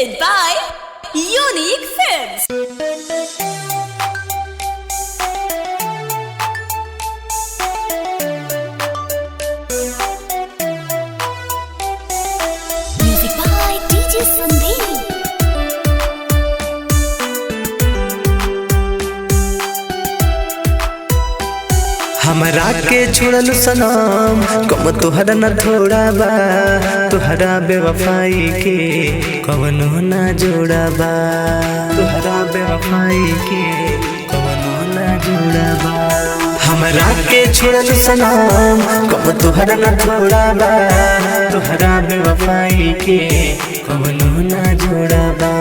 presented by Unique Films. Music by DJ Sandeep. हमरा के छोड़ल सनम कम तोहरा न थोड़ा बा तोहरा बेवफाई के कवनो ना जोड़ा बा तोहरा बेवफाई के कवनो ना जोड़ा बा हमरा के छोड़ल सनम कम तोहरा न थोड़ा बा तोहरा बेवफाई के कवनो ना जोड़ा बा।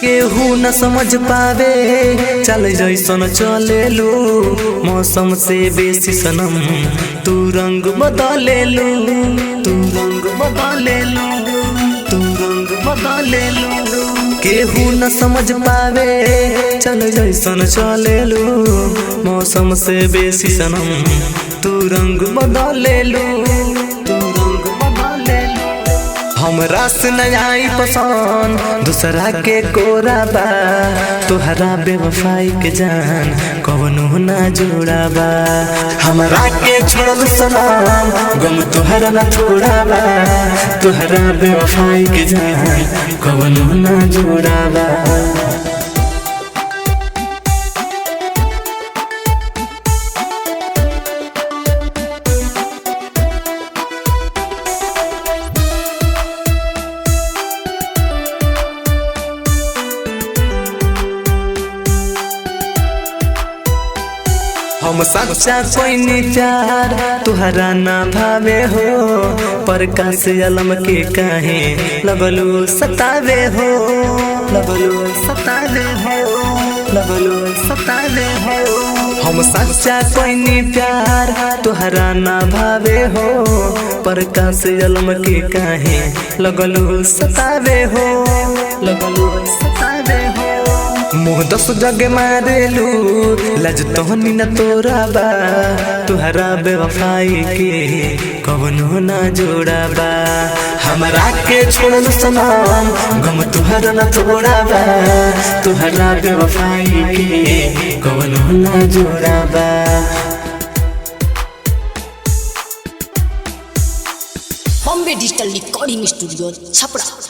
केहू न समझ पावे चल जैसन चलेलू मौसम से बेसी सनम तू रंग बदलेलू तू रंग बदलेलू तू रंग बदलेलू केहू न समझ पावे चल जैसन चलेलू मौसम से बेसी सनम तू रंग बदलेलू तू रंग बदलेलू। हमरा से न आई पसंद दूसरा के कोरा बा तोहरा बेवफाई के जान कवनो ना जोड़ा बा हमरा के छोड़ल सनम गम तोहरा ना थोड़ा बा तोहरा बेवफाई के जान कवनो ना जोड़ा बा। हम सच्चा कोई नहीं प्यार तुहरा ना भावे हो प्रकाश अलम के काहे लगलू सतावे हो लगलू सतावे हो लगलू सतावे हो। हम सच्चा कोई नहीं प्यार तुहरा ना भावे हो प्रकाश अलम के काहे लगलू सतावे हो लगलू सतावे हो। मुँह दस जग मारेलू लज तोहनी न तोरा बा तुहरा बेवफाई के कवनो ना जोड़ा बा हमरा के छोड़ल सनम गम तुहरा न तोड़ा बा तुहरा बेवफाई के कवनो ना जोड़ा बा। Bombay digital recording studio Chhapra.